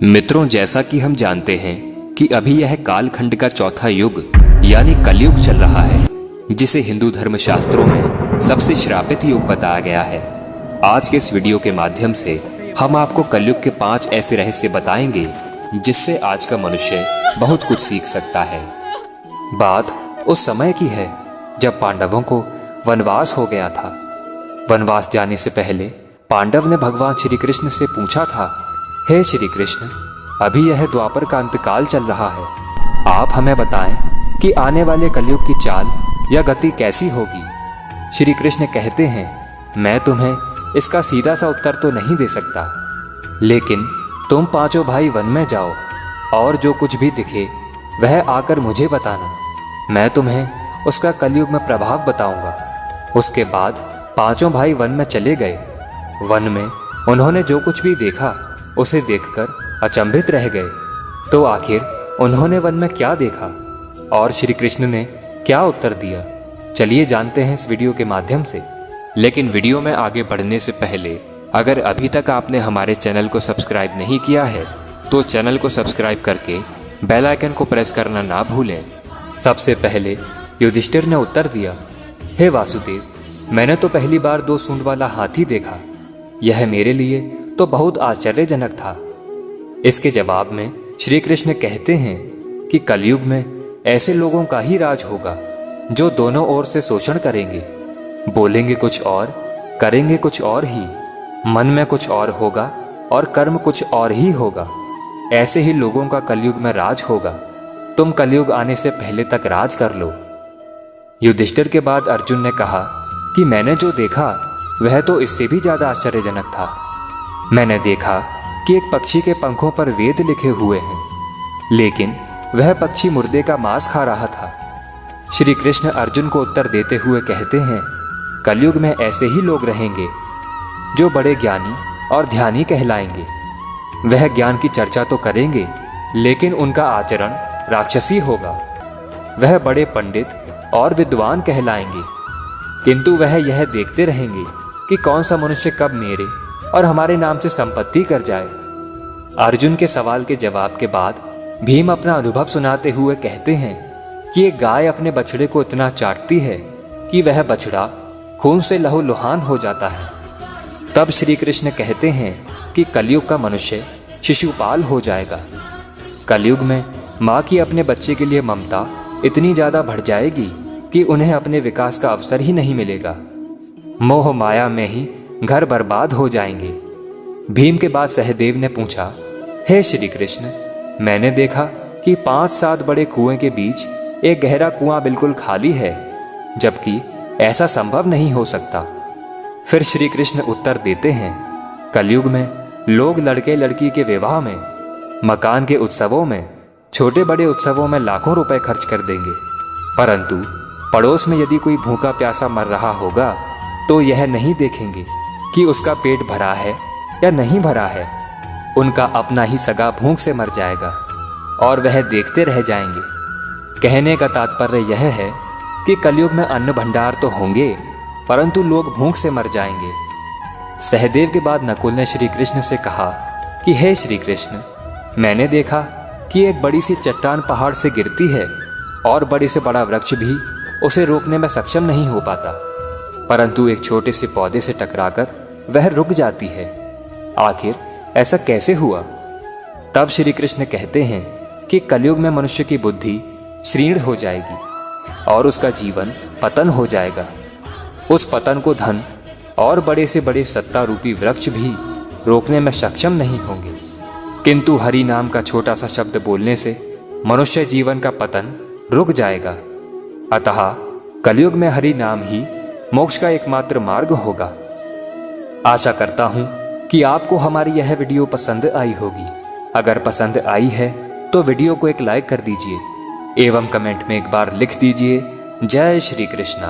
मित्रों, जैसा कि हम जानते हैं कि अभी यह कालखंड का चौथा युग यानी कलयुग चल रहा है, जिसे हिंदू धर्म शास्त्रों में सबसे श्रापित युग बताया गया है। आज के इस वीडियो के माध्यम से हम आपको कलयुग के 5 ऐसे रहस्य बताएंगे जिससे आज का मनुष्य बहुत कुछ सीख सकता है। बात उस समय की है जब पांडवों को वनवास हो गया था। वनवास जाने से पहले पांडव ने भगवान श्री कृष्ण से पूछा था, हे श्री कृष्ण, अभी यह द्वापर का अंतकाल चल रहा है, आप हमें बताएं कि आने वाले कलयुग की चाल या गति कैसी होगी। श्री कृष्ण कहते हैं, मैं तुम्हें इसका सीधा सा उत्तर तो नहीं दे सकता, लेकिन तुम पांचों भाई वन में जाओ और जो कुछ भी दिखे वह आकर मुझे बताना। मैं तुम्हें उसका कलयुग में प्रभाव बताऊंगा। उसके बाद पांचों भाई वन में चले गए। वन में उन्होंने जो कुछ भी देखा उसे देखकर अचंभित रह गए। तो आखिर उन्होंने वन में क्या देखा और श्री कृष्ण ने क्या उत्तर दिया, चलिए जानते हैं इस वीडियो के माध्यम से। लेकिन वीडियो में आगे बढ़ने से पहले अगर अभी तक आपने हमारे चैनल को सब्सक्राइब नहीं किया है तो चैनल को सब्सक्राइब करके बेल आइकन को प्रेस करना ना भूलें। सबसे पहले युधिष्ठिर ने उत्तर दिया, हे वासुदेव, मैंने तो पहली बार 2 सूंड वाला हाथी देखा। यह मेरे लिए तो बहुत आश्चर्यजनक था। इसके जवाब में श्री कृष्ण कहते हैं कि कलयुग में ऐसे लोगों का ही राज होगा जो दोनों ओर से शोषण करेंगे, बोलेंगे कुछ और, करेंगे कुछ और ही, मन में कुछ और होगा और कर्म कुछ और ही होगा। ऐसे ही लोगों का कलयुग में राज होगा। तुम कलयुग आने से पहले तक राज कर लो। युधिष्ठिर के बाद अर्जुन ने कहा कि मैंने जो देखा वह तो इससे भी ज्यादा आश्चर्यजनक था। मैंने देखा कि एक पक्षी के पंखों पर वेद लिखे हुए हैं, लेकिन वह पक्षी मुर्दे का मांस खा रहा था। श्री कृष्ण अर्जुन को उत्तर देते हुए कहते हैं, कलयुग में ऐसे ही लोग रहेंगे जो बड़े ज्ञानी और ध्यानी कहलाएंगे। वह ज्ञान की चर्चा तो करेंगे, लेकिन उनका आचरण राक्षसी होगा। वह बड़े पंडित और विद्वान कहलाएंगे, किंतु वह यह देखते रहेंगे कि कौन सा मनुष्य कब मेरे और हमारे नाम से संपत्ति कर जाए। अर्जुन के सवाल के जवाब के बाद भीम अपना अनुभव सुनाते हुए कहते हैं कि एक गाय अपने बछड़े को इतना चाटती है कि वह बछड़ा खून से लहूलुहान हो जाता है। तब श्री कृष्ण कहते हैं कि कलयुग का मनुष्य शिशुपाल हो जाएगा। कलयुग में माँ की अपने बच्चे के लिए ममता इतनी ज्यादा बढ़ जाएगी कि उन्हें अपने विकास का अवसर ही नहीं मिलेगा। मोह माया में ही घर बर्बाद हो जाएंगे। भीम के बाद सहदेव ने पूछा, हे श्री कृष्ण, मैंने देखा कि 5-7 बड़े कुएं के बीच एक गहरा कुआं बिल्कुल खाली है, जबकि ऐसा संभव नहीं हो सकता। फिर श्री कृष्ण उत्तर देते हैं, कलयुग में लोग लड़के लड़की के विवाह में, मकान के उत्सवों में, छोटे बड़े उत्सवों में लाखों रुपए खर्च कर देंगे, परंतु पड़ोस में यदि कोई भूखा प्यासा मर रहा होगा तो यह नहीं देखेंगे कि उसका पेट भरा है या नहीं भरा है। उनका अपना ही सगा भूख से मर जाएगा और वह देखते रह जाएंगे। कहने का तात्पर्य यह है कि कलयुग में अन्न भंडार तो होंगे, परंतु लोग भूख से मर जाएंगे। सहदेव के बाद नकुल ने श्री कृष्ण से कहा कि हे श्री कृष्ण, मैंने देखा कि एक बड़ी सी चट्टान पहाड़ से गिरती है और बड़े से बड़ा वृक्ष भी उसे रोकने में सक्षम नहीं हो पाता, परंतु एक छोटे से पौधे से टकराकर वह रुक जाती है। आखिर ऐसा कैसे हुआ? तब श्री कृष्ण कहते हैं कि कलयुग में मनुष्य की बुद्धि क्षीण हो जाएगी और उसका जीवन पतन हो जाएगा। उस पतन को धन और बड़े से बड़े सत्ता रूपी वृक्ष भी रोकने में सक्षम नहीं होंगे, किंतु हरि नाम का छोटा सा शब्द बोलने से मनुष्य जीवन का पतन रुक जाएगा। अतः कलयुग में हरि नाम ही मोक्ष का एकमात्र मार्ग होगा। आशा करता हूं कि आपको हमारी यह वीडियो पसंद आई होगी। अगर पसंद आई है तो वीडियो को एक लाइक कर दीजिए एवं कमेंट में एक बार लिख दीजिए, जय श्री कृष्णा।